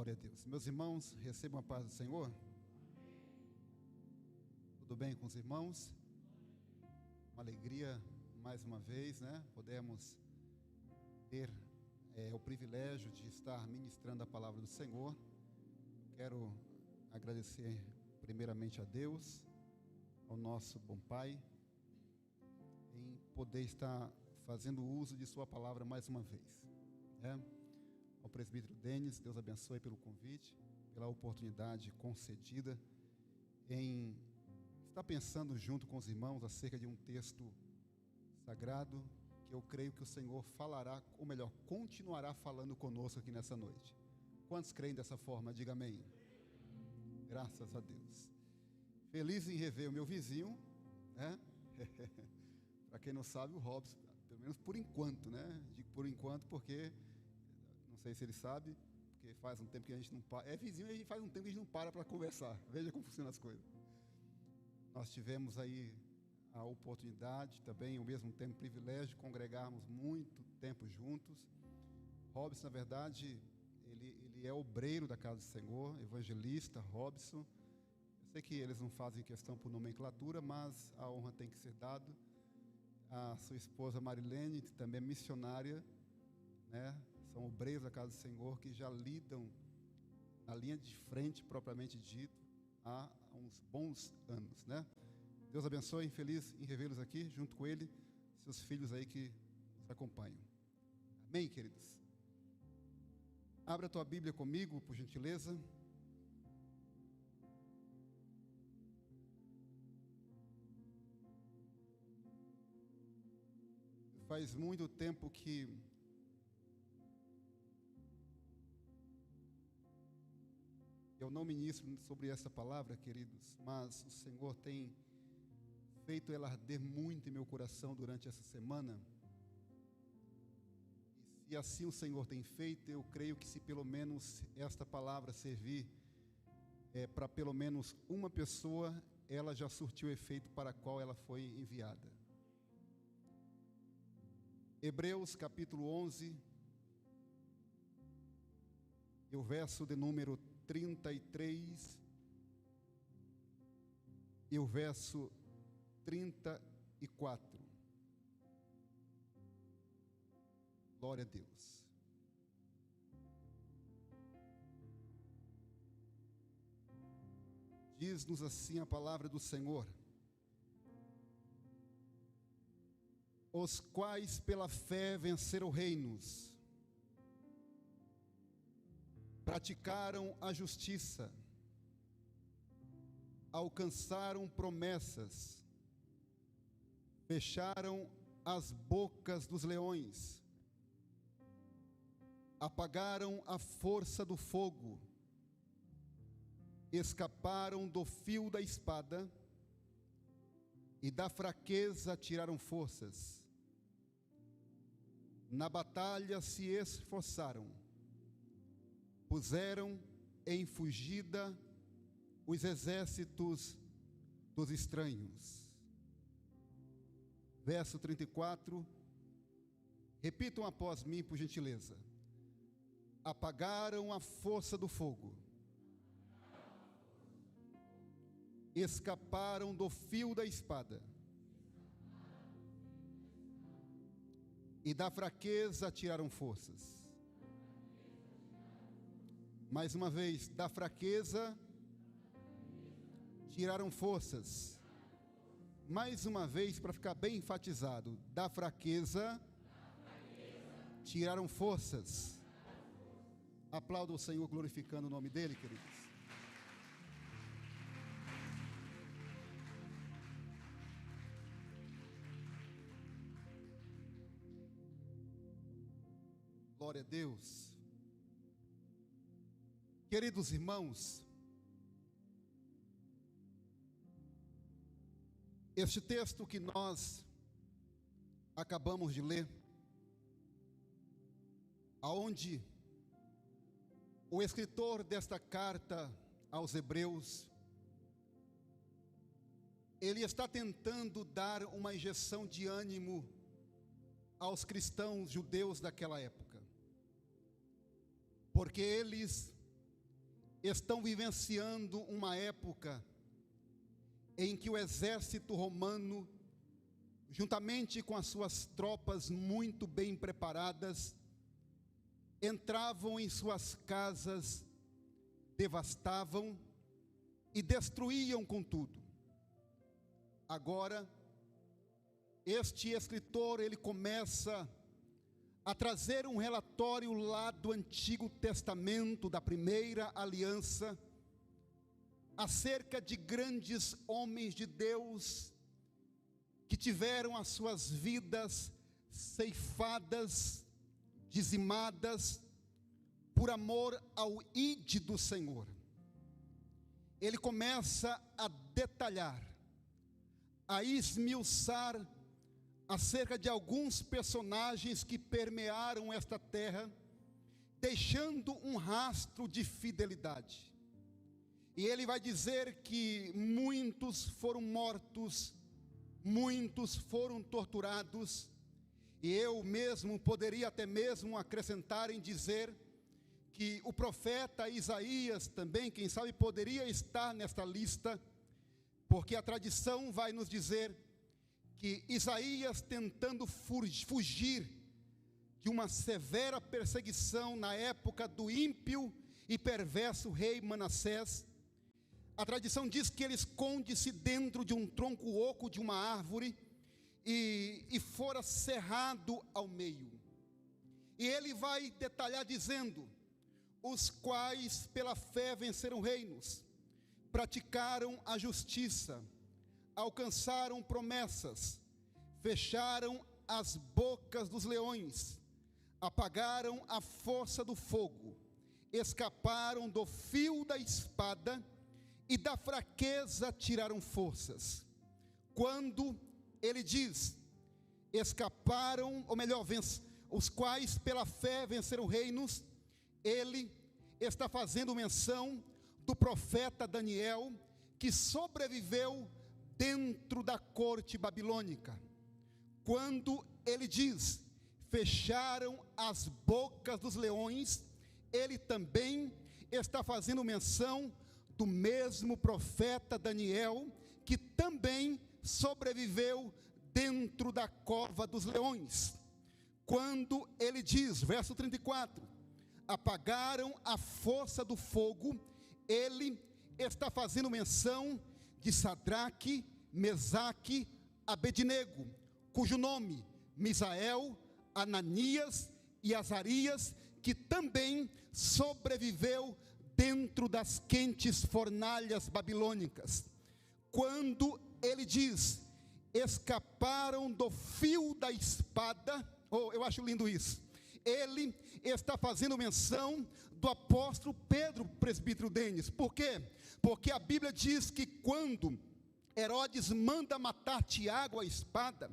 Glória a Deus. Meus irmãos, recebam a paz do Senhor. Tudo bem com os irmãos? Uma alegria, mais uma vez, né? Podemos ter o privilégio de estar ministrando a palavra do Senhor. Quero agradecer primeiramente a Deus, ao nosso bom Pai, em poder estar fazendo uso de sua palavra mais uma vez. Ao presbítero Denis, Deus abençoe pelo convite, pela oportunidade concedida em estar pensando junto com os irmãos acerca de um texto sagrado que eu creio que o Senhor falará, ou melhor, continuará falando conosco aqui nessa noite. Quantos creem dessa forma? Diga amém. Graças a Deus. Feliz em rever o meu vizinho, né? Para quem não sabe, o Robson, pelo menos por enquanto, né? Digo por enquanto porque não sei se ele sabe, porque faz um tempo que a gente não para. É vizinho e faz um tempo que a gente não para conversar. Veja como funcionam as coisas. Nós tivemos aí a oportunidade, também ao mesmo tempo, o privilégio de congregarmos muito tempo juntos. Robson, na verdade, ele é obreiro da casa do Senhor, evangelista, Robson. Eu sei que eles não fazem questão por nomenclatura, mas a honra tem que ser dada. A sua esposa Marilene, que também é missionária, né? São obreiros da casa do Senhor que já lidam na linha de frente, propriamente dito, há uns bons anos, né? Deus abençoe, feliz em revê-los aqui, junto com ele, seus filhos aí que nos acompanham. Amém, queridos? Abra a tua Bíblia comigo, por gentileza. Faz muito tempo que eu não ministro sobre essa palavra, queridos, mas o Senhor tem feito ela arder muito em meu coração durante essa semana. E se assim o Senhor tem feito, eu creio que se pelo menos esta palavra servir para pelo menos uma pessoa, ela já surtiu o efeito para a qual ela foi enviada. Hebreus capítulo 11, e o verso de número 33 e o verso 34. Glória a Deus. Diz-nos assim a palavra do Senhor: os quais pela fé venceram reinos, praticaram a justiça, alcançaram promessas, fecharam as bocas dos leões, apagaram a força do fogo, escaparam do fio da espada e da fraqueza tiraram forças. Na batalha se esforçaram, puseram em fugida os exércitos dos estranhos. Verso 34, repitam após mim, por gentileza. Apagaram a força do fogo, escaparam do fio da espada, e da fraqueza tiraram forças. Mais uma vez, da fraqueza tiraram forças. Mais uma vez, para ficar bem enfatizado, da fraqueza tiraram forças. Aplauda o Senhor glorificando o nome dele, queridos. Glória a Deus. Queridos irmãos, este texto que nós acabamos de ler, aonde o escritor desta carta aos Hebreus, ele está tentando dar uma injeção de ânimo aos cristãos judeus daquela época, porque eles estão vivenciando uma época em que o exército romano, juntamente com as suas tropas muito bem preparadas, entravam em suas casas, devastavam e destruíam com tudo. Agora, este escritor, ele começa a trazer um relatório lá do Antigo Testamento, da primeira aliança, acerca de grandes homens de Deus, que tiveram as suas vidas ceifadas, dizimadas, por amor ao ide do Senhor. Ele começa a detalhar, a esmiuçar acerca de alguns personagens que permearam esta terra, deixando um rastro de fidelidade. E ele vai dizer que muitos foram mortos, muitos foram torturados, e eu mesmo poderia até mesmo acrescentar em dizer que o profeta Isaías também, quem sabe, poderia estar nesta lista, porque a tradição vai nos dizer que Isaías, tentando fugir de uma severa perseguição na época do ímpio e perverso rei Manassés, a tradição diz que ele esconde-se dentro de um tronco oco de uma árvore e fora cerrado ao meio. E ele vai detalhar dizendo: os quais pela fé venceram reinos, praticaram a justiça, alcançaram promessas, fecharam as bocas dos leões, apagaram a força do fogo, escaparam do fio da espada e da fraqueza tiraram forças. Quando ele diz, escaparam, ou melhor, os quais pela fé venceram reinos, ele está fazendo menção do profeta Daniel, que sobreviveu dentro da corte babilônica. Quando ele diz, fecharam as bocas dos leões, ele também está fazendo menção do mesmo profeta Daniel, que também sobreviveu dentro da cova dos leões. Quando ele diz, verso 34, apagaram a força do fogo, ele está fazendo menção de Sadraque, Mesaque, Abednego, cujo nome, Misael, Ananias e Azarias, que também sobreviveu dentro das quentes fornalhas babilônicas. Quando ele diz, escaparam do fio da espada, eu acho lindo isso, ele está fazendo menção do apóstolo Pedro, presbítero Denis. Por quê? Porque a Bíblia diz que quando Herodes manda matar Tiago à espada,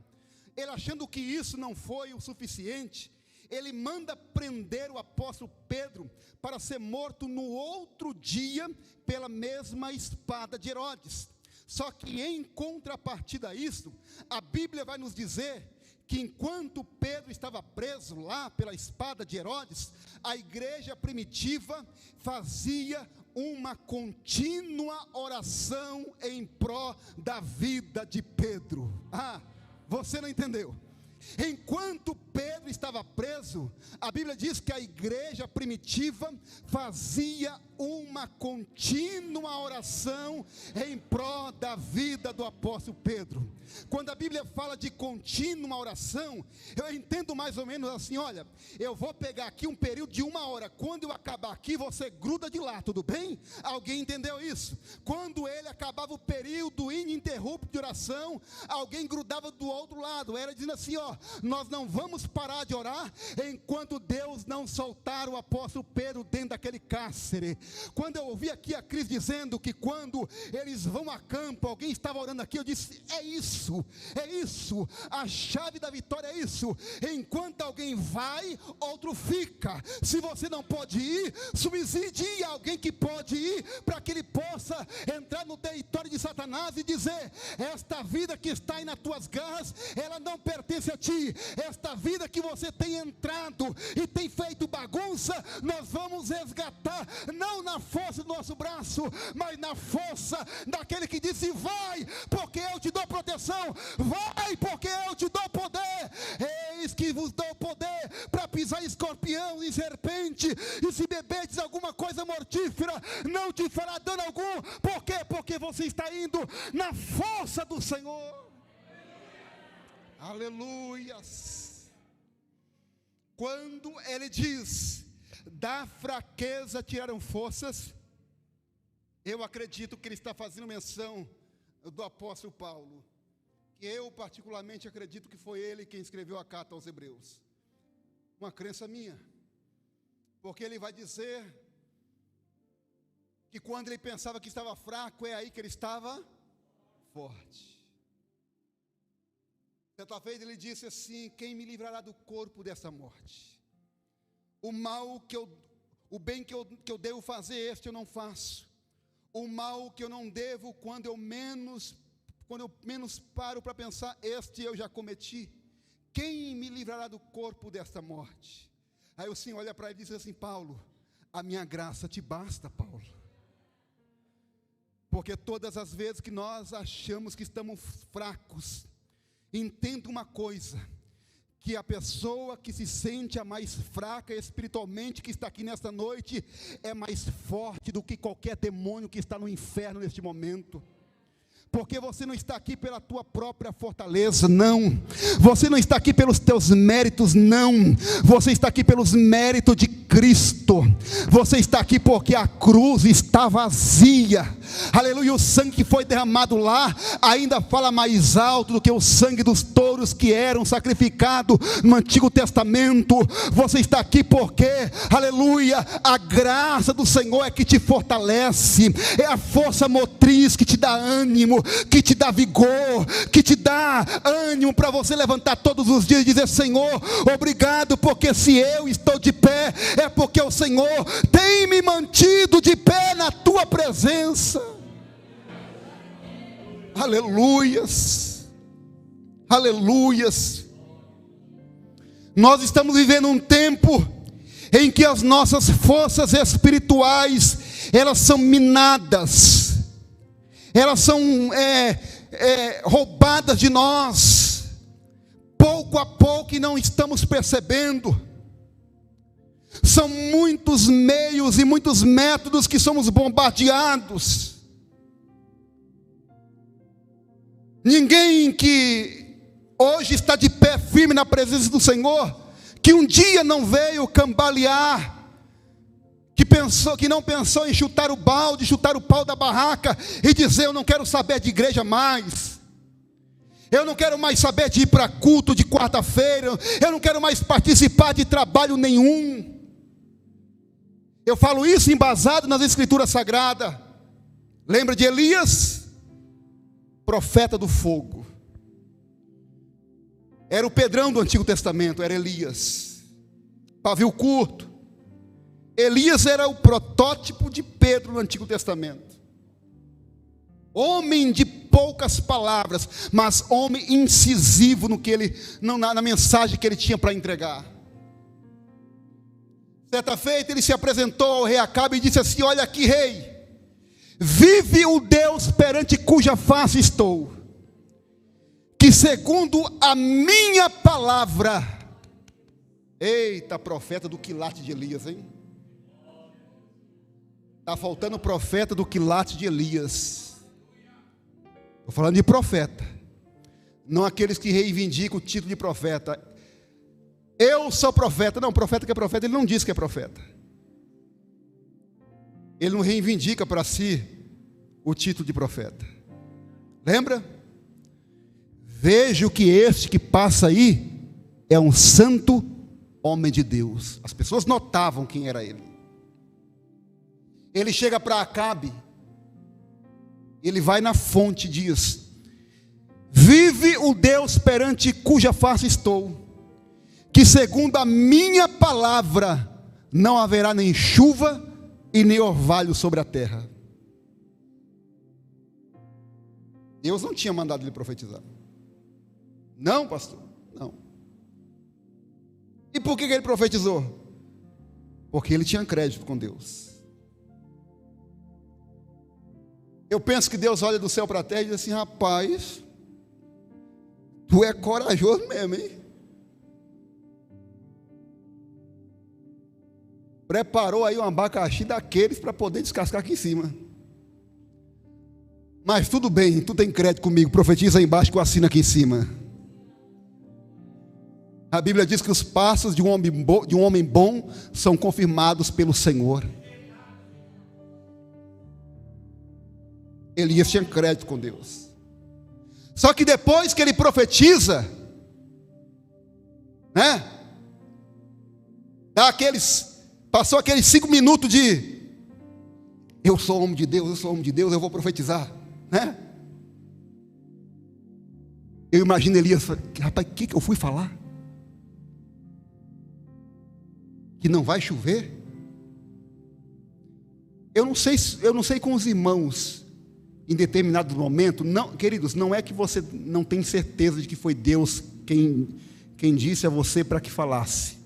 ele achando que isso não foi o suficiente, ele manda prender o apóstolo Pedro para ser morto no outro dia pela mesma espada de Herodes. Só que em contrapartida a isso, a Bíblia vai nos dizer que enquanto Pedro estava preso lá pela espada de Herodes, a igreja primitiva fazia uma contínua oração em pró da vida de Pedro. Você não entendeu? Enquanto Pedro estava preso, a Bíblia diz que a igreja primitiva fazia uma contínua oração em pró da vida do apóstolo Pedro. Quando a Bíblia fala de contínua oração, eu entendo mais ou menos assim: olha, eu vou pegar aqui um período de 1 hora, quando eu acabar aqui, você gruda de lá, tudo bem? Alguém entendeu isso? Quando ele acabava o período ininterrupto de oração, alguém grudava do outro lado, era dizendo assim: ó, nós não vamos parar de orar enquanto Deus não soltar o apóstolo Pedro dentro daquele cárcere. Quando eu ouvi aqui a Cris dizendo que quando eles vão a campo, alguém estava orando aqui, eu disse: é isso, a chave da vitória é isso. Enquanto alguém vai, outro fica. Se você não pode ir, subsidie alguém que pode ir, para que ele possa entrar no território de Satanás e dizer: esta vida que está aí nas tuas garras, ela não pertence a ti. Esta vida que você tem entrado e tem feito bagunça, nós vamos resgatar, não na força do nosso braço, mas na força daquele que disse: vai, porque eu te dou proteção, vai, porque eu te dou poder. Eis que vos dou poder para pisar escorpião e serpente, e se beberdes alguma coisa mortífera, não te fará dano algum. Por quê? Porque você está indo na força do Senhor. Aleluias. Quando ele diz: da fraqueza tiraram forças, eu acredito que ele está fazendo menção do apóstolo Paulo, que eu particularmente acredito que foi ele quem escreveu a carta aos Hebreus. Uma crença minha, porque ele vai dizer que quando ele pensava que estava fraco, é aí que ele estava forte. Certa vez ele disse assim: quem me livrará do corpo dessa morte? O bem que eu devo fazer, este eu não faço. O mal que eu não devo, quando eu menos paro para pensar, este eu já cometi. Quem me livrará do corpo desta morte? Aí o Senhor olha para ele e diz assim: Paulo, a minha graça te basta, Paulo. Porque todas as vezes que nós achamos que estamos fracos, entenda uma coisa, que a pessoa que se sente a mais fraca espiritualmente, que está aqui nesta noite, é mais forte do que qualquer demônio que está no inferno neste momento. Porque você não está aqui pela tua própria fortaleza, não. Você não está aqui pelos teus méritos, não. Você está aqui pelos méritos de Cristo. Você está aqui porque a cruz está vazia. Aleluia, o sangue que foi derramado lá ainda fala mais alto do que o sangue dos touros que eram sacrificados no Antigo Testamento. Você está aqui porque, aleluia, a graça do Senhor é que te fortalece. É a força motriz que te dá ânimo, que te dá vigor, que te dá ânimo para você levantar todos os dias e dizer: Senhor, obrigado, porque se eu estou de pé, é porque o Senhor tem me mantido de pé na tua presença. Aleluias, aleluias. Nós estamos vivendo um tempo em que as nossas forças espirituais, elas são minadas, elas são roubadas de nós, pouco a pouco, e não estamos percebendo. São muitos meios e muitos métodos que somos bombardeados. Ninguém que hoje está de pé firme na presença do Senhor, que um dia não veio cambalear, que não pensou em chutar o balde, chutar o pau da barraca e dizer: eu não quero saber de igreja mais, eu não quero mais saber de ir para culto de quarta-feira, eu não quero mais participar de trabalho nenhum. Eu falo isso embasado nas Escrituras Sagradas. Lembra de Elias? Profeta do fogo. Era o Pedrão do Antigo Testamento, era Elias. Pavio curto. Elias era o protótipo de Pedro no Antigo Testamento. Homem de poucas palavras, mas homem incisivo na mensagem que ele tinha para entregar. Certa feita ele se apresentou ao rei Acabe e disse assim: olha aqui, rei, vive o Deus perante cuja face estou, que segundo a minha palavra. Eita, profeta do quilate de Elias, hein? Está faltando profeta do quilate de Elias. Estou falando de profeta, não aqueles que reivindicam o título de profeta. Eu sou profeta. Não, profeta que é profeta, ele não diz que é profeta. Ele não reivindica para si o título de profeta. Lembra? Vejo que este que passa aí é um santo homem de Deus. As pessoas notavam quem era ele. Ele chega para Acabe, ele vai na fonte e diz: vive o Deus perante cuja face estou, que segundo a minha palavra não haverá nem chuva e nem orvalho sobre a terra. Deus não tinha mandado ele profetizar. Não, pastor, não. E por que ele profetizou? Porque ele tinha crédito com Deus. Eu penso que Deus olha do céu para a terra e diz assim: rapaz, tu é corajoso mesmo, hein? Preparou aí um abacaxi daqueles para poder descascar aqui em cima. Mas tudo bem, tu tem crédito comigo, profetiza aí embaixo que eu assino aqui em cima. A Bíblia diz que os passos de um homem bom são confirmados pelo Senhor. Elias tinha crédito com Deus. Só que depois que ele profetiza, né? Passou aqueles 5 minutos de: eu sou homem de Deus, eu vou profetizar, né? Eu imagino Elias: rapaz, o que eu fui falar? Que não vai chover? Eu não sei com os irmãos, em determinado momento, não, queridos, não é que você não tem certeza de que foi Deus quem disse a você para que falasse.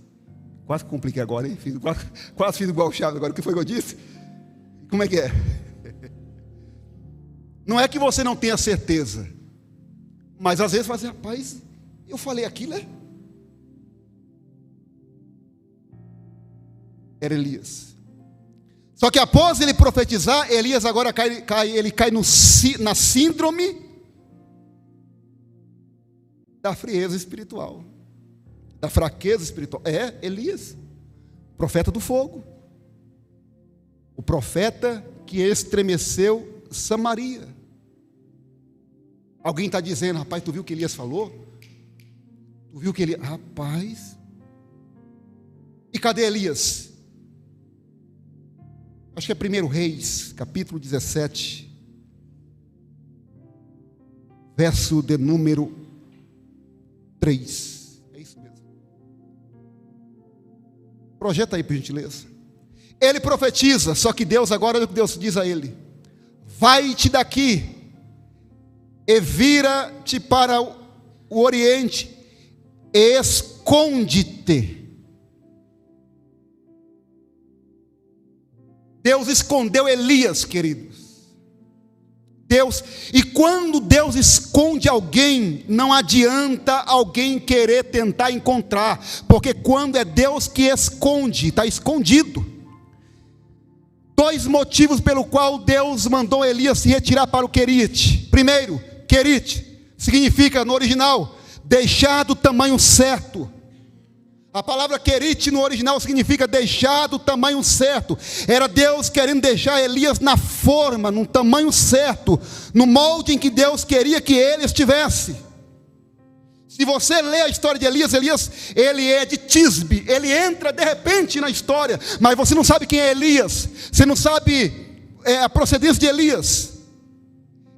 Quase compliquei agora, hein? Quase fiz igual o Chaves agora. O que foi que eu disse? Como é que é? Não é que você não tenha certeza, mas às vezes você fala assim: rapaz, eu falei aquilo, é? Era Elias. Só que após ele profetizar, Elias agora cai na síndrome da frieza espiritual, da fraqueza espiritual. É Elias, profeta do fogo, o profeta que estremeceu Samaria. Alguém está dizendo: rapaz, tu viu o que Elias falou? Tu viu o que ele... Rapaz, e cadê Elias? Acho que é 1 Reis, capítulo 17, verso de número 3. É isso mesmo. Projeta aí, por gentileza. Ele profetiza, só que Deus agora, olha o que Deus diz a ele: vai-te daqui e vira-te para o oriente, esconde-te. Deus escondeu Elias, queridos. E quando Deus esconde alguém, não adianta alguém querer tentar encontrar, porque quando é Deus que esconde, está escondido. 2 motivos pelo qual Deus mandou Elias se retirar para o Querite. Primeiro, Querite significa no original deixar do tamanho certo. A palavra Querite no original significa deixar do tamanho certo. Era Deus querendo deixar Elias na forma, no tamanho certo, no molde em que Deus queria que ele estivesse. Se você lê a história de Elias, ele é de Tisbe, ele entra de repente na história, mas você não sabe quem é Elias, você não sabe a procedência de Elias.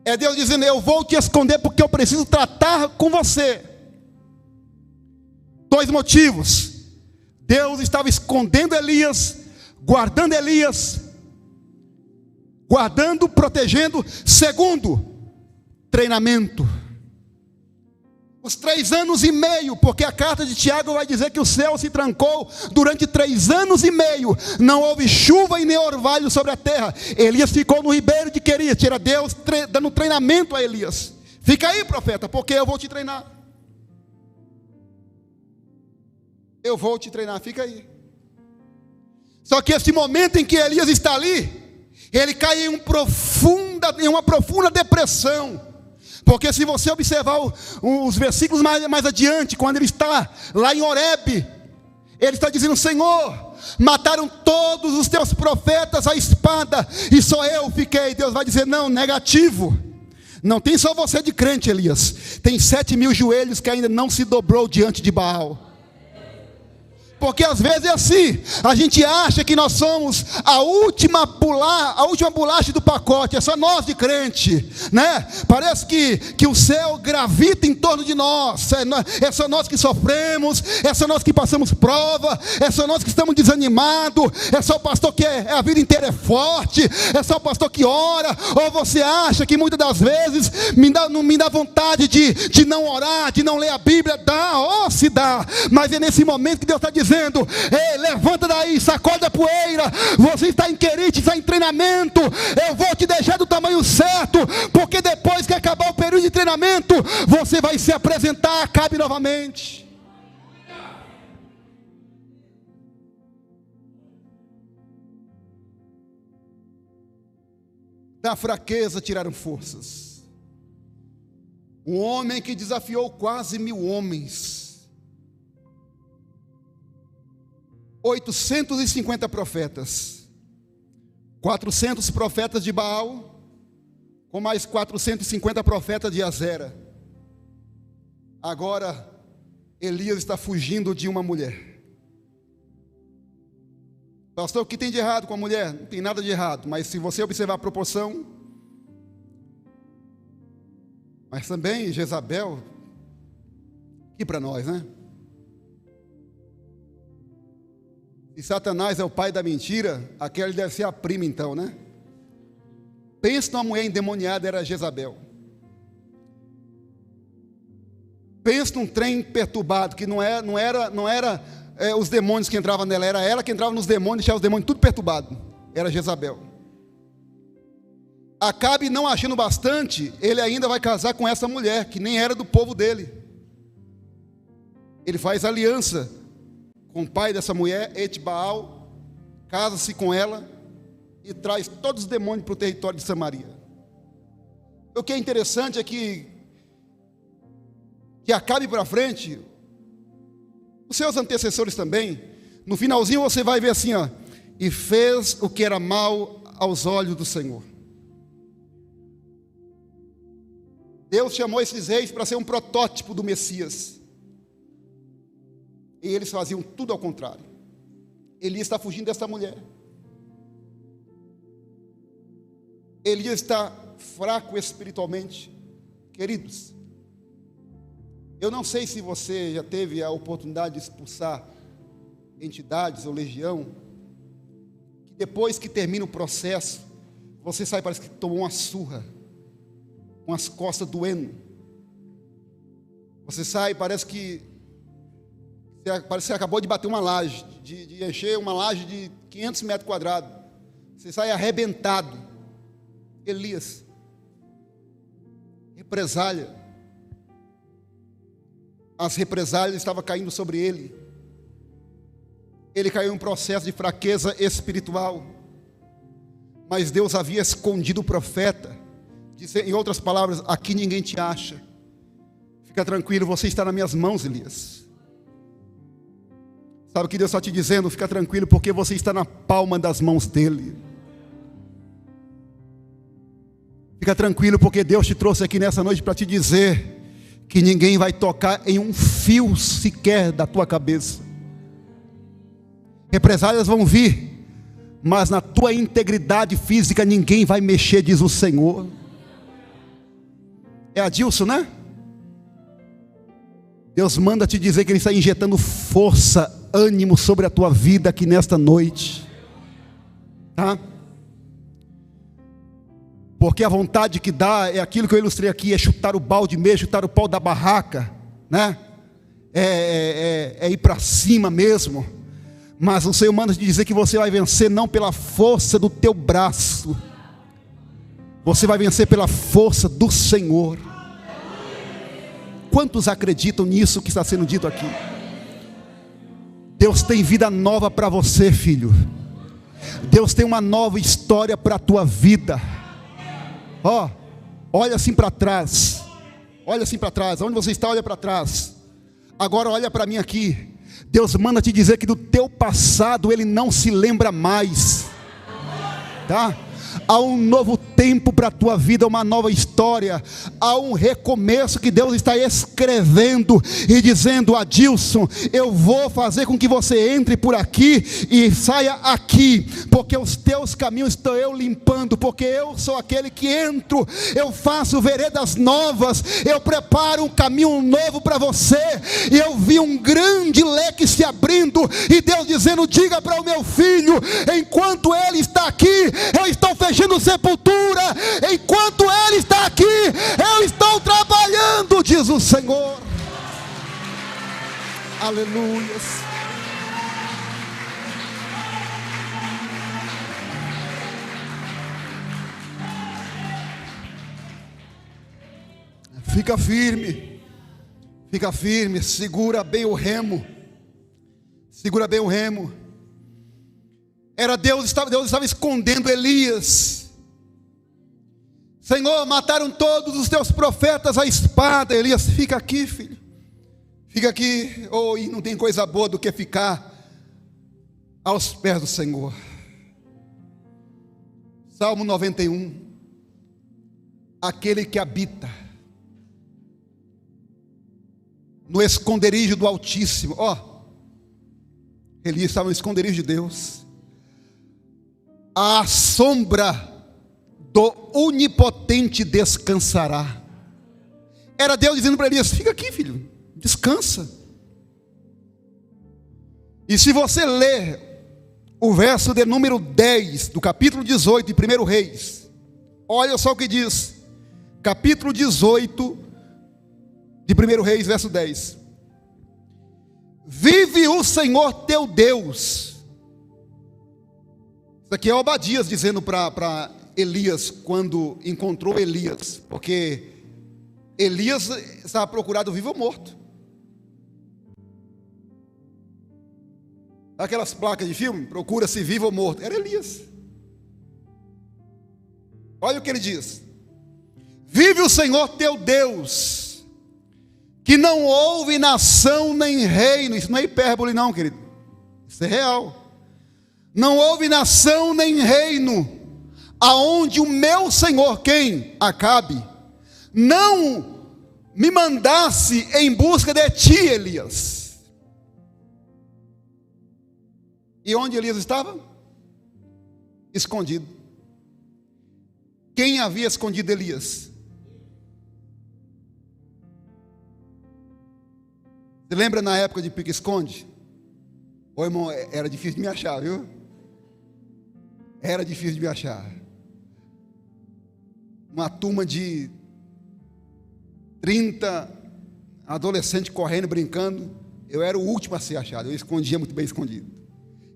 É Deus dizendo: eu vou te esconder porque eu preciso tratar com você. 2 motivos. Deus estava escondendo Elias, guardando Elias, protegendo. Segundo, treinamento. Os 3 anos e meio, porque a carta de Tiago vai dizer que o céu se trancou durante 3 anos e meio, não houve chuva e nem orvalho sobre a terra. Elias ficou no ribeiro de Querite. Era Deus dando treinamento a Elias. Fica aí, profeta, porque eu vou te treinar. Eu vou te treinar, fica aí. Só que esse momento em que Elias está ali, ele cai em uma profunda depressão. Porque se você observar os versículos mais adiante, quando ele está lá em Horebe, ele está dizendo: Senhor, mataram todos os teus profetas à espada, e só eu fiquei. Deus vai dizer: não, negativo. Não tem só você de crente, Elias. Tem 7.000 joelhos que ainda não se dobrou diante de Baal. Porque às vezes é assim, a gente acha que nós somos a última bolacha do pacote, é só nós de crente, né? Parece que o céu gravita em torno de nós, é só nós que sofremos, é só nós que passamos prova, é só nós que estamos desanimados, é só o pastor que a vida inteira é forte, é só o pastor que ora. Ou você acha que muitas das vezes não me dá vontade de não orar, de não ler a Bíblia? Se dá, mas é nesse momento que Deus está dizendo: dizendo: ei, levanta daí, sacode a poeira. Você está em querite, está em treinamento. Eu vou te deixar do tamanho certo, porque depois que acabar o período de treinamento, você vai se apresentar a Acabe novamente. Da fraqueza tiraram forças. Um homem que desafiou quase 1000 homens, 850 profetas, 400 profetas de Baal, com mais 450 profetas de Azera. Agora Elias está fugindo de uma mulher. Pastor, o que tem de errado com a mulher? Não tem nada de errado, mas se você observar a proporção. Mas também Jezabel, aqui para nós, né? Se Satanás é o pai da mentira, aquela deve ser a prima então, né? Pensa numa mulher endemoniada, era Jezabel. Pensa num trem perturbado, que não era os demônios que entravam nela, era ela que entrava nos demônios, deixava os demônios tudo perturbado. Era Jezabel. Acabe não achando bastante, ele ainda vai casar com essa mulher, que nem era do povo dele. Ele faz aliança com o pai dessa mulher, Etbaal, casa-se com ela e traz todos os demônios para o território de Samaria. O que é interessante é que Acabe para frente, os seus antecessores também, no finalzinho você vai ver assim, ó, e fez o que era mal aos olhos do Senhor. Deus chamou esses reis para ser um protótipo do Messias. E eles faziam tudo ao contrário. Elias está fugindo dessa mulher. Elias está fraco espiritualmente. Queridos, eu não sei se você já teve a oportunidade de expulsar entidades ou legião, que depois que termina o processo, você sai, parece que tomou uma surra, com as costas doendo. Você sai, parece que você acabou de bater uma laje, de encher uma laje de 500 metros quadrados. Você sai arrebentado. Elias, represália. As represálias estavam caindo sobre ele. Ele caiu em um processo de fraqueza espiritual. Mas Deus havia escondido o profeta. Disse, em outras palavras, aqui ninguém te acha. Fica tranquilo, você está nas minhas mãos, Elias. Sabe o que Deus está te dizendo? Fica tranquilo, porque você está na palma das mãos dele. Fica tranquilo, porque Deus te trouxe aqui nessa noite para te dizer que ninguém vai tocar em um fio sequer da tua cabeça. Represálias vão vir, mas na tua integridade física ninguém vai mexer, diz o Senhor. É Adilson, né? Deus manda te dizer que Ele está injetando força, ânimo sobre a tua vida aqui nesta noite, tá? Porque a vontade que dá é aquilo que eu ilustrei aqui, é chutar o balde mesmo, chutar o pau da barraca, né? É ir para cima mesmo. Mas o Senhor manda te dizer que você vai vencer não pela força do teu braço, você vai vencer pela força do Senhor. Quantos acreditam nisso que está sendo dito aqui? Deus tem vida nova para você, filho. Deus tem uma nova história para a tua vida. Ó, olha assim para trás. Olha assim para trás. Onde você está, olha para trás. Agora olha para mim aqui. Deus manda te dizer que do teu passado Ele não se lembra mais, tá? Há um novo tempo para a tua vida, uma nova história. Há um recomeço que Deus está escrevendo e dizendo: Adilson, eu vou fazer com que você entre por aqui e saia aqui, porque os teus caminhos estou eu limpando, porque eu sou aquele que entro, eu faço veredas novas, eu preparo um caminho novo para você. E eu vi um grande leque se abrindo, e Deus dizendo: diga para o meu filho, enquanto ele está aqui, eu estou fechando sepultura. Enquanto ele está aqui, eu estou trabalhando, diz o Senhor. Aleluia. Fica firme. Fica firme. Segura bem o remo. Segura bem o remo. Deus estava escondendo Elias. Senhor, mataram todos os teus profetas à espada. Elias, fica aqui, filho. Fica aqui. Oh, e não tem coisa boa do que ficar aos pés do Senhor. Salmo 91. Aquele que habita no esconderijo do Altíssimo. Elias estava no esconderijo de Deus. À sombra do Onipotente descansará. Era Deus dizendo para Elias: fica aqui, filho, descansa. E se você ler o verso de número 10 do capítulo 18 de 1 Reis, olha só o que diz. Capítulo 18 de 1 Reis, verso 10. Vive o Senhor teu Deus. Isso aqui é Obadias dizendo para Elias, quando encontrou Elias, porque Elias estava procurado vivo ou morto. Aquelas placas de filme, procura-se vivo ou morto. Era Elias. Olha o que ele diz: vive o Senhor teu Deus, que não houve nação nem reino. Isso não é hipérbole não, querido, isso é real. Não houve nação nem reino aonde o meu Senhor, quem? Acabe, não me mandasse em busca de ti, Elias. E onde Elias estava? Escondido. Quem havia escondido Elias? Você lembra na época de pique-esconde? Ô irmão, era difícil de me achar, viu? Era difícil de me achar. Uma turma de 30 adolescentes correndo, brincando. Eu era o último a ser achado. Eu escondia muito bem escondido.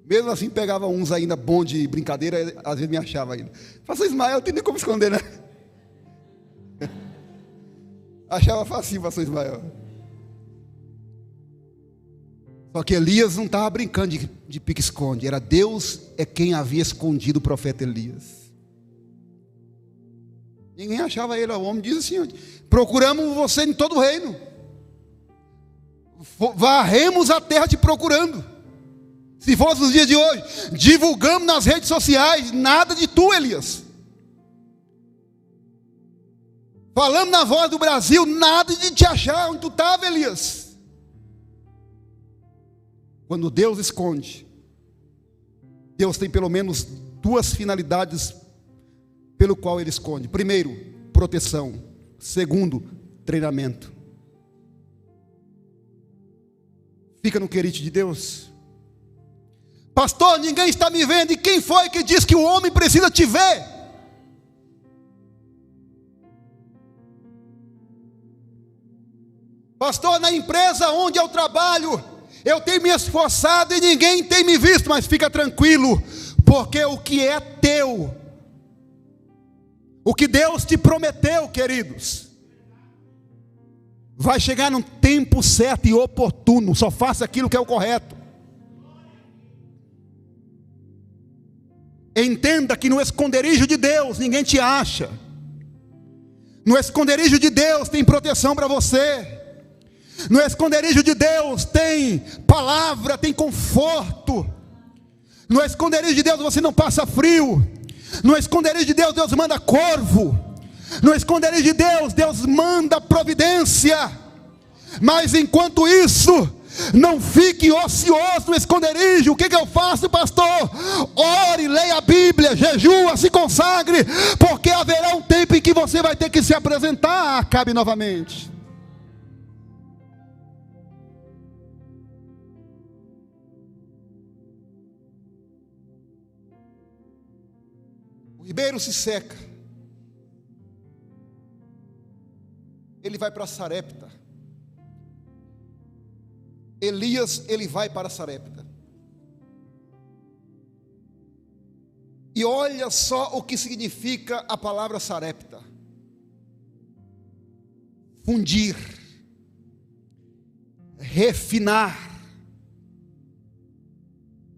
Mesmo assim, pegava uns ainda bons de brincadeira, às vezes me achava ainda. Pastor Ismael, não tem nem como esconder, né? Achava facinho, pastor Ismael. Só que Elias não estava brincando de pique-esconde. Era Deus quem havia escondido o profeta Elias. Ninguém achava ele. O homem diz assim: procuramos você em todo o reino. Varremos a terra te procurando. Se fosse nos dias de hoje, divulgamos nas redes sociais, nada de tu, Elias. Falamos na Voz do Brasil, nada de te achar onde tu estava, Elias. Quando Deus esconde, Deus tem pelo menos duas finalidades pelo qual Ele esconde. Primeiro, proteção. Segundo, treinamento. Fica no querite de Deus. Pastor, ninguém está me vendo. E quem foi que disse que o homem precisa te ver? Pastor, na empresa onde eu trabalho, eu tenho me esforçado e ninguém tem me visto. Mas fica tranquilo, porque o que é teu, o que Deus te prometeu, queridos, vai chegar num tempo certo e oportuno. Só faça aquilo que é o correto. Entenda que no esconderijo de Deus ninguém te acha. No esconderijo de Deus tem proteção para você. No esconderijo de Deus tem palavra, tem conforto. No esconderijo de Deus você não passa frio. No esconderijo de Deus, Deus manda corvo. No esconderijo de Deus, Deus manda providência. Mas enquanto isso, não fique ocioso no esconderijo. O que eu faço, pastor? Ore, leia a Bíblia, jejua, se consagre, porque haverá um tempo em que você vai ter que se apresentar a Acabe novamente. O ribeiro se seca. Ele vai para Sarepta. Elias, ele vai para Sarepta. E olha só o que significa a palavra Sarepta. fundir, refinar.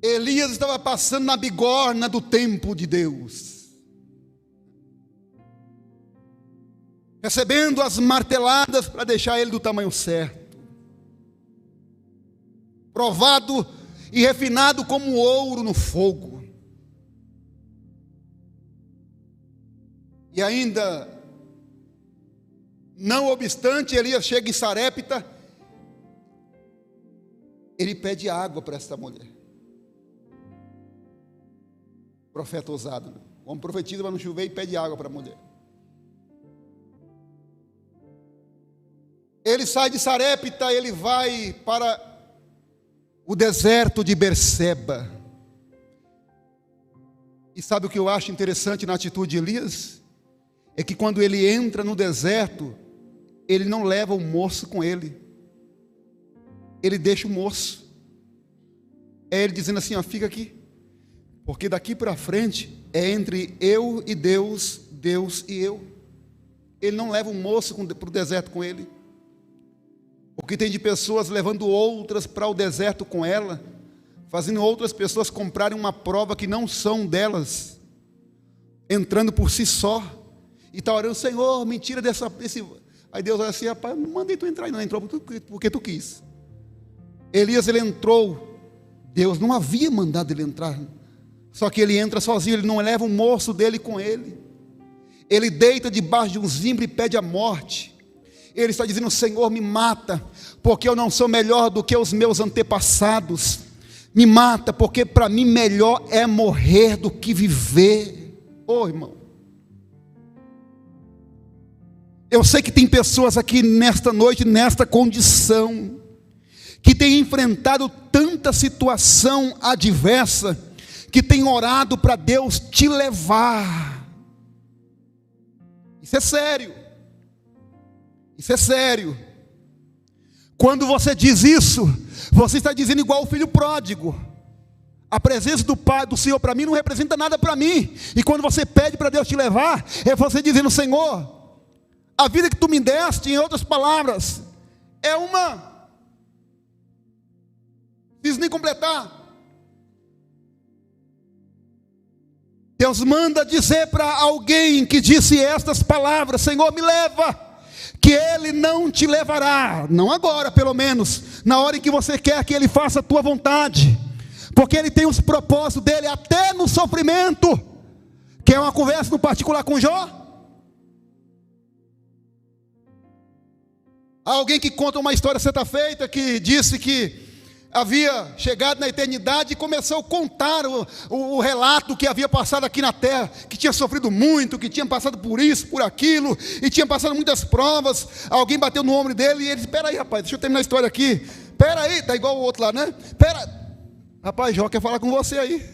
Elias estava passando na bigorna do templo de Deus, recebendo as marteladas para deixar ele do tamanho certo, provado e refinado como ouro no fogo. E ainda, não obstante, Elias chega em Sarepta, ele pede água para essa mulher. Profeta ousado, né? O homem profetiza para não chover e pede água para a mulher. Ele sai de Sarepta, ele vai para o deserto de Berseba. E sabe o que eu acho interessante na atitude de Elias? É que quando ele entra no deserto, ele não leva o moço com ele. Ele deixa o moço. É ele dizendo assim, ó, fica aqui. Porque daqui para frente é entre eu e Deus, Deus e eu. Ele não leva o moço para o deserto com ele. O que tem de pessoas levando outras para o deserto com ela, fazendo outras pessoas comprarem uma prova que não são delas, entrando por si só, e está orando, Senhor, me tira desse... Aí Deus olha assim, rapaz, não mandei tu entrar, não entrou porque tu quis. Elias, ele entrou, Deus não havia mandado ele entrar, só que ele entra sozinho, ele não leva o moço dele com ele. Ele deita debaixo de um zimbro e pede a morte. Ele está dizendo, Senhor, me mata, porque eu não sou melhor do que os meus antepassados. Me mata, porque para mim melhor é morrer do que viver. Ô irmão, eu sei que tem pessoas aqui nesta noite, nesta condição, que têm enfrentado tanta situação adversa, que tem orado para Deus te levar. Isso é sério. Isso é sério. Quando você diz isso, você está dizendo igual o filho pródigo. A presença do Pai, do Senhor para mim não representa nada para mim. E quando você pede para Deus te levar, é você dizendo, Senhor, a vida que tu me deste, em outras palavras, é uma... Não preciso nem completar. Deus manda dizer para alguém que disse estas palavras, Senhor, me leva, que Ele não te levará, não agora pelo menos, na hora em que você quer que Ele faça a tua vontade, porque Ele tem os propósitos dEle até no sofrimento. Quer uma conversa no particular com Jó? Há alguém que conta uma história certa feita, que disse que havia chegado na eternidade e começou a contar o relato que havia passado aqui na terra, que tinha sofrido muito, que tinha passado por isso, por aquilo, e tinha passado muitas provas. Alguém bateu no ombro dele e ele disse, espera aí rapaz, deixa eu terminar a história aqui, espera aí, está igual o outro lá, né? Espera, rapaz, Jó quer falar com você aí.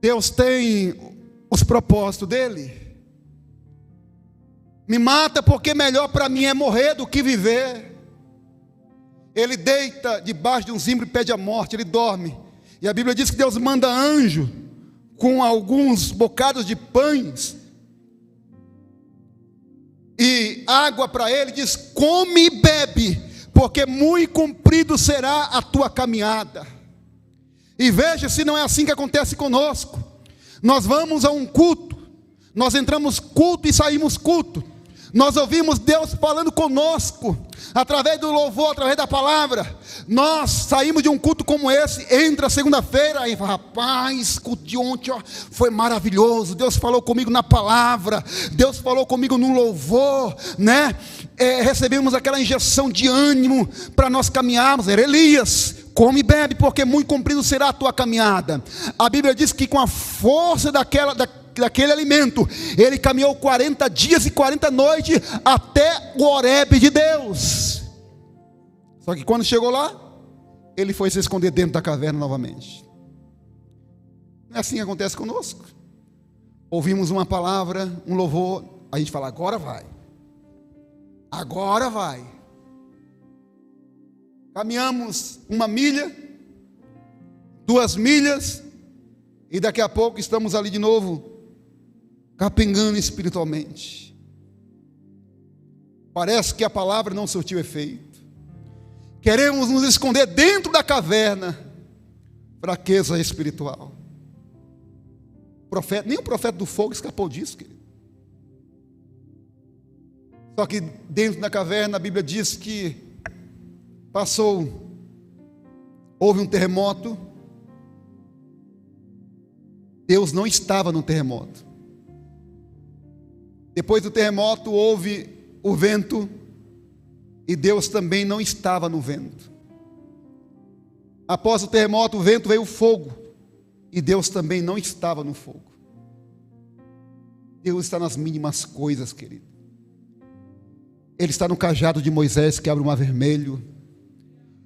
Deus tem os propósitos dele. Me mata porque melhor para mim é morrer do que viver. Ele deita debaixo de um zimbro e pede a morte, ele dorme. E a Bíblia diz que Deus manda anjo com alguns bocados de pães e água para ele, diz, come e bebe, porque muito comprido será a tua caminhada. E veja se não é assim que acontece conosco. Nós vamos a um culto, nós entramos culto e saímos culto. Nós ouvimos Deus falando conosco, através do louvor, através da palavra. Nós saímos de um culto como esse, entra segunda-feira, e fala, rapaz, culto de ontem ó, foi maravilhoso, Deus falou comigo na palavra, Deus falou comigo no louvor, né? Recebemos aquela injeção de ânimo para nós caminharmos. Era Elias, come e bebe, porque muito comprido será a tua caminhada. A Bíblia diz que com a força daquele alimento, ele caminhou 40 dias e 40 noites até o Horebe de Deus. Só que quando chegou lá, ele foi se esconder dentro da caverna novamente. Não é assim que acontece conosco. Ouvimos uma palavra, um louvor, a gente fala, agora vai. Agora vai. Caminhamos 1 milha, 2 milhas, e daqui a pouco estamos ali de novo, capengando espiritualmente. Parece que a palavra não surtiu efeito. Queremos nos esconder dentro da caverna. Fraqueza espiritual. Nem o profeta do fogo escapou disso, querido. Só que dentro da caverna a Bíblia diz que houve um terremoto. Deus não estava no terremoto. Depois do terremoto houve o vento, e Deus também não estava no vento. Após o terremoto, o vento, veio o fogo, e Deus também não estava no fogo. Deus está nas mínimas coisas, querido. Ele está no cajado de Moisés que abre o mar vermelho.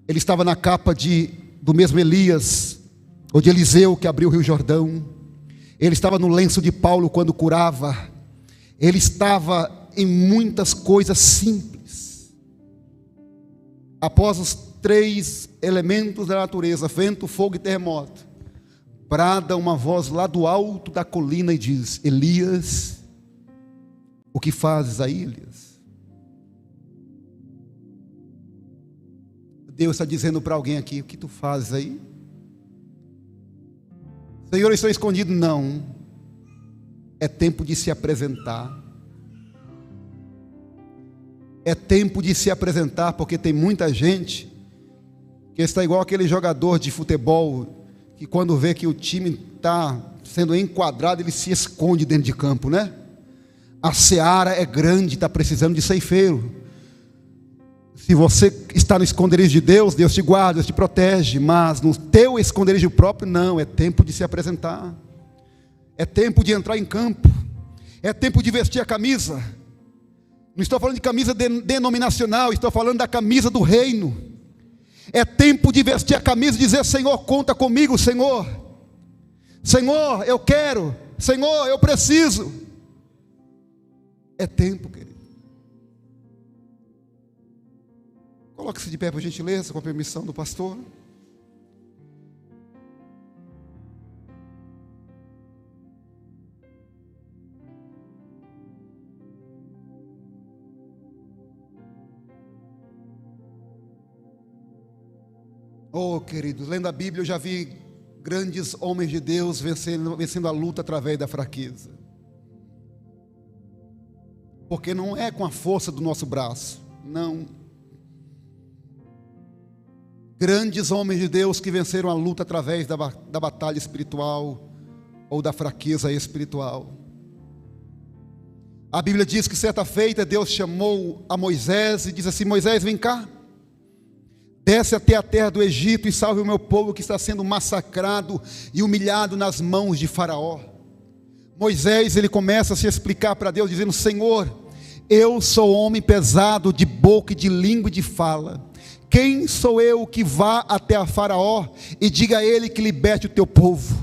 Ele estava na capa do mesmo Elias, ou de Eliseu que abriu o rio Jordão. Ele estava no lenço de Paulo quando curava. Ele estava em muitas coisas simples. Após os 3 elementos da natureza, vento, fogo e terremoto, brada uma voz lá do alto da colina e diz: Elias, o que fazes aí, Elias? Deus está dizendo para alguém aqui: o que tu fazes aí? Senhor, eu estou escondido. Não, é tempo de se apresentar. É tempo de se apresentar, porque tem muita gente que está igual aquele jogador de futebol, que quando vê que o time está sendo enquadrado, ele se esconde dentro de campo, né? A seara é grande, está precisando de ceifeiro. Se você está no esconderijo de Deus, Deus te guarda, Deus te protege, mas no teu esconderijo próprio, não. É tempo de se apresentar, é tempo de entrar em campo, é tempo de vestir a camisa. Não estou falando de camisa denominacional, estou falando da camisa do reino. É tempo de vestir a camisa e dizer: Senhor, conta comigo, Senhor. Senhor, eu quero. Senhor, eu preciso. É tempo, querido. Coloque-se de pé, por gentileza, com a permissão do pastor. Oh, queridos, lendo a Bíblia eu já vi grandes homens de Deus vencendo a luta através da fraqueza. Porque não é com a força do nosso braço, não. Grandes homens de Deus que venceram a luta através da batalha espiritual ou da fraqueza espiritual. A Bíblia diz que certa feita Deus chamou a Moisés e disse assim: Moisés, vem cá. Desce até a terra do Egito e salve o meu povo que está sendo massacrado e humilhado nas mãos de Faraó. Moisés, ele começa a se explicar para Deus, dizendo: Senhor, eu sou homem pesado de boca e de língua e de fala. Quem sou eu que vá até a Faraó e diga a ele que liberte o teu povo?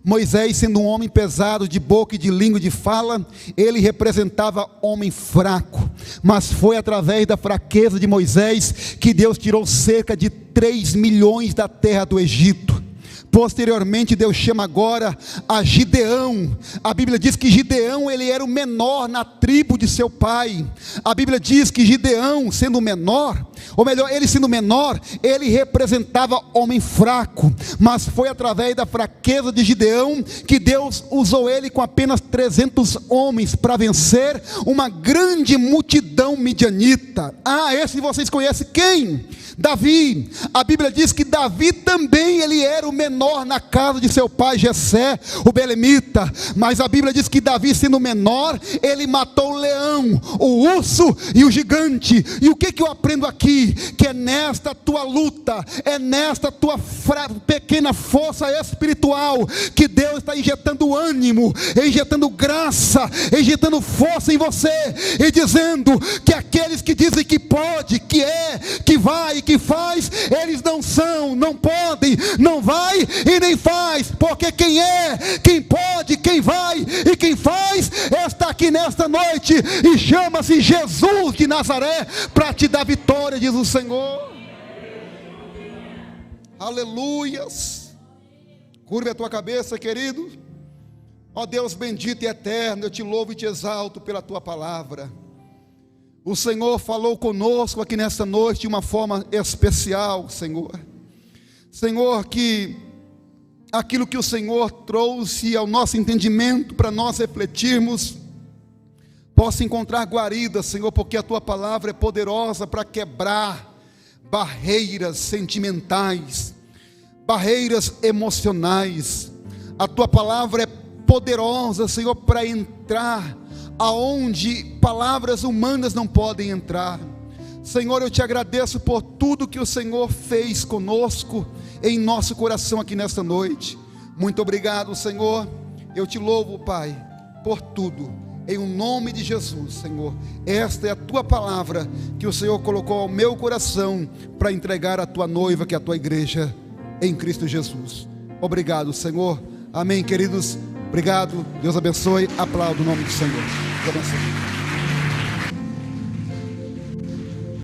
Moisés, sendo um homem pesado de boca e de língua e de fala, ele representava homem fraco, mas foi através da fraqueza de Moisés que Deus tirou cerca de 3 milhões da terra do Egito. Posteriormente Deus chama agora a Gideão. A Bíblia diz que Gideão, ele era o menor na tribo de seu pai. A Bíblia diz que Gideão, sendo menor, ou melhor, ele sendo menor, ele representava homem fraco, mas foi através da fraqueza de Gideão que Deus usou ele com apenas 300 homens para vencer uma grande multidão midianita. Esse vocês conhecem quem? Davi. A Bíblia diz que Davi também ele era o menor na casa de seu pai Jessé, o belemita, mas a Bíblia diz que Davi, sendo menor, ele matou o leão, o urso e o gigante. E o que eu aprendo aqui? Que é nesta tua luta, é nesta tua pequena força espiritual que Deus está injetando ânimo, injetando graça, injetando força em você, e dizendo que aqueles que dizem que pode, que é, que vai, que faz, eles não são, não podem, não vai e nem faz, porque quem é, quem pode, quem vai e quem faz está aqui nesta noite e chama-se Jesus de Nazaré para te dar vitória, diz o Senhor. Aleluias. Curva a tua cabeça, querido. Ó Deus bendito e eterno, eu te louvo e te exalto pela tua palavra. O Senhor falou conosco aqui nesta noite de uma forma especial, Senhor. Senhor, que aquilo que o Senhor trouxe ao nosso entendimento para nós refletirmos, possa encontrar guarida, Senhor, porque a tua palavra é poderosa para quebrar barreiras sentimentais, barreiras emocionais. A tua palavra é poderosa, Senhor, para entrar aonde palavras humanas não podem entrar. Senhor, eu te agradeço por tudo que o Senhor fez conosco, em nosso coração aqui nesta noite. Muito obrigado, Senhor. Eu te louvo, Pai, por tudo, em o nome de Jesus, Senhor. Esta é a tua palavra que o Senhor colocou ao meu coração para entregar à tua noiva, que é a tua igreja, em Cristo Jesus. Obrigado, Senhor. Amém, queridos. Obrigado. Deus abençoe. Aplaudo o nome do Senhor. Deus abençoe.